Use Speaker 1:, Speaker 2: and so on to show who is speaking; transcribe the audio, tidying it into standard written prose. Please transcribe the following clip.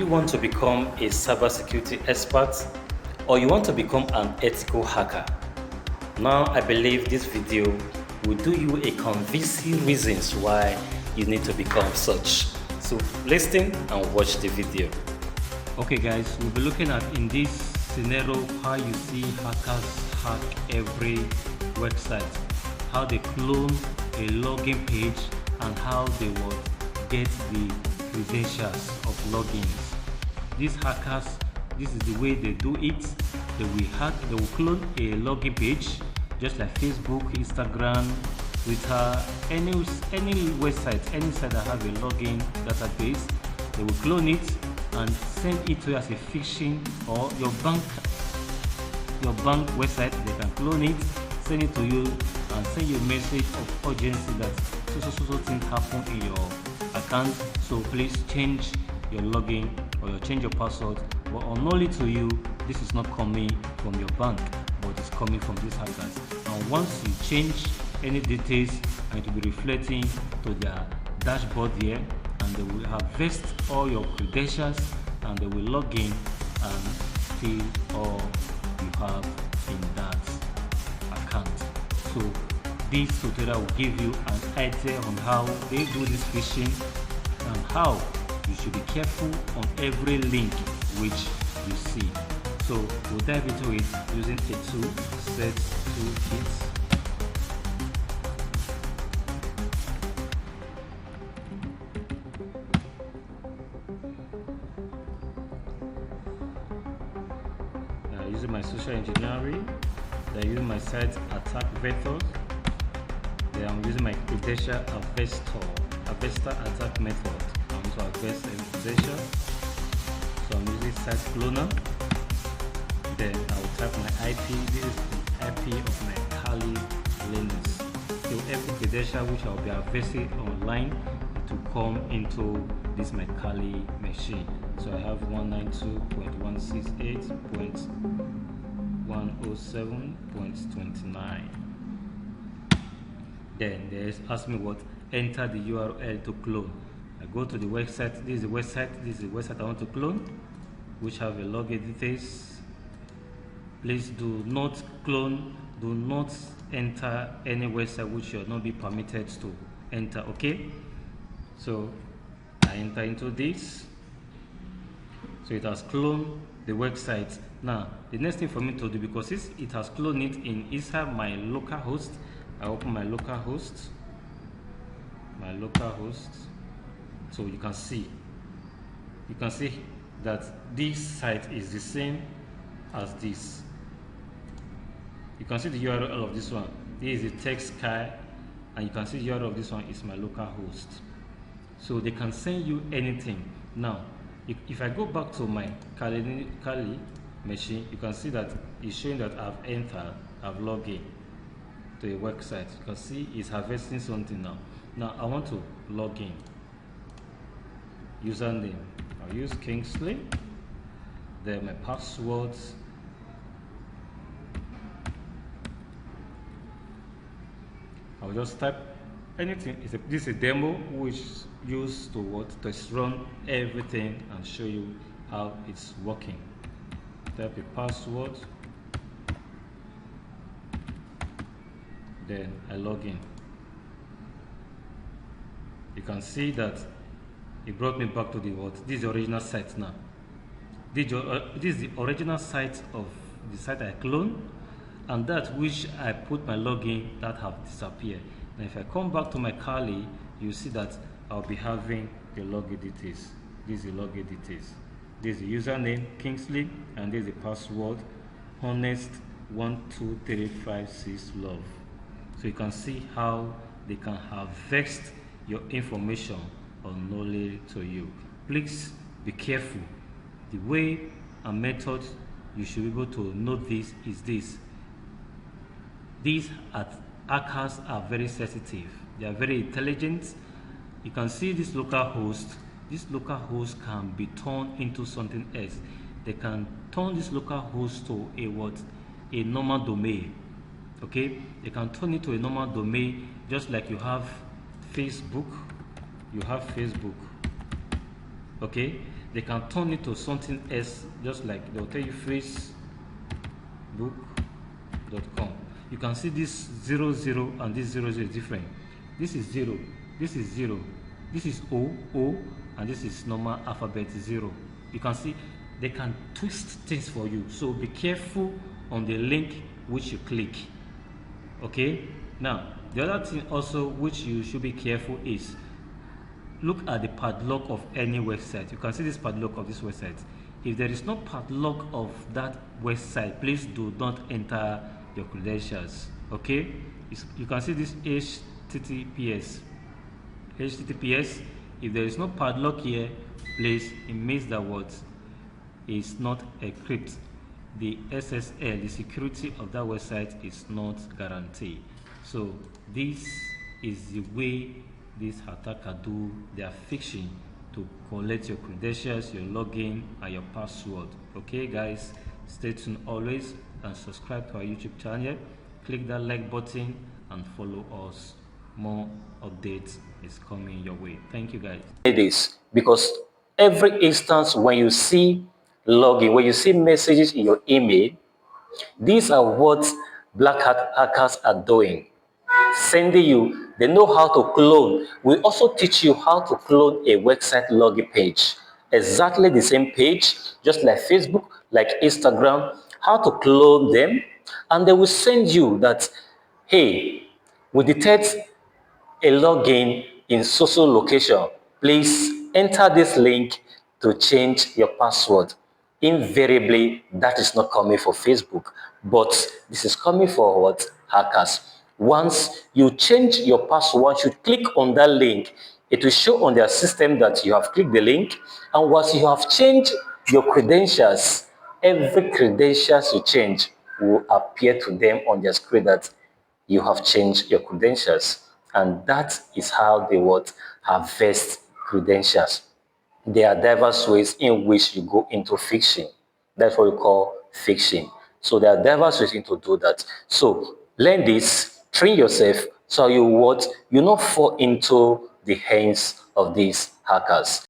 Speaker 1: you want to become a cybersecurity expert or you want to become an ethical hacker? Now I believe this video will do you a convincing reasons why you need to become such. So listen and watch the video. Okay guys, we'll be looking at in this scenario how you see hackers hack every website, how they clone a login page and how they will get the credentials of logins. These hackers, this is the way they do it. They will clone a login page just like Facebook, Instagram, Twitter, any website, any site that have a login database. They will clone it and send it to you as a phishing, or your bank website. They can clone it, send it to you and send you a message of urgency that so things happen in your account, so please change your login or change your password. But unknowingly to you, this is not coming from your bank, but it's coming from these hackers. And once you change any details, and it will be reflecting to their dashboard here, and they will harvest all your credentials and they will log in and see all you have in that account. So this tutorial will give you an idea on how they do this phishing and how you should be careful on every link which you see. So we'll dive into it using a tool, set toolkits. Using my social engineering, then using my site attack vectors, then I'm using my credential harvester attack method. I want to harvest a credential, so I'm using site cloner. Then I will type my IP. This is the IP of my Kali Linux. So every credential which I will be harvesting online to come into this my Kali machine. So I have 192.168.107.29. Then they ask me what, enter the URL to clone. I go to the website. This is the website I want to clone, which have a login details. Please do not clone, do not enter any website which should not be permitted to enter. Okay, so I enter into this. So it has cloned the website. Now the next thing for me to do, because it has cloned it inside my local host, I open my local host. So you can see that this site is the same as this. You can see the URL of this one. This is the text sky, and you can see the URL of this one is my local host. So they can send you anything. Now if I go back to my Kali machine, you can see that it's showing that I've logged in to a website. You can see it's harvesting something now. Now I want to log in. Username, I'll use Kingsley. Then my passwords. I'll just type anything. This is a demo which used to test run everything and show you how it's working. Type a password, then I log in. You can see that it brought me back to this is the original site now. This is the original site of the site I cloned, and that which I put my login that have disappeared. Now if I come back to my Kali, you see that I'll be having the login details. This is the login details. This is the username Kingsley, and this is the password honest12356love. So you can see how they can harvest your information unknowingly to you. Please be careful. The way and method you should be able to know this is this. These hackers are very sensitive. They are very intelligent. You can see this local host. This local host can be turned into something else. They can turn this local host to a normal domain. Okay, they can turn it to a normal domain, just like you have Facebook. Okay, they can turn it to something else, just like they'll tell you facebook.com. You can see this 00 and this 00 is different. This is 0, this is 0, this is O, and this is normal alphabet 0. You can see they can twist things for you, so be careful on the link which you click. Okay, now the other thing also which you should be careful is look at the padlock of any website. You can see this padlock of this website. If there is no padlock of that website, please do not enter your credentials. Okay, you can see this https. If there is no padlock here, please, it means that what is not encrypted. The SSL, the security of that website, is not guaranteed. So this is the way these attackers do their phishing to collect your credentials, your login, and your password. Okay guys, stay tuned always and subscribe to our YouTube channel. Click that like button and follow us. More updates is coming your way. Thank you guys.
Speaker 2: It is because every instance when you see login, when you see messages in your email, these are what black hat hackers are doing. Sending you, they know how to clone. We also teach you how to clone a website login page. Exactly the same page, just like Facebook, like Instagram, how to clone them. And they will send you that, hey, we detect a login in social location. Please enter this link to change your password. Invariably, that is not coming for Facebook, but this is coming for what? Hackers. Once you change your password, once you click on that link, it will show on their system that you have clicked the link, and once you have changed your credentials, every credentials you change will appear to them on their screen that you have changed your credentials. And that is how they would harvest credentials. There are diverse ways in which you go into phishing. That's what we call phishing. So there are diverse ways to do that. So learn this, train yourself, so you not fall into the hands of these hackers.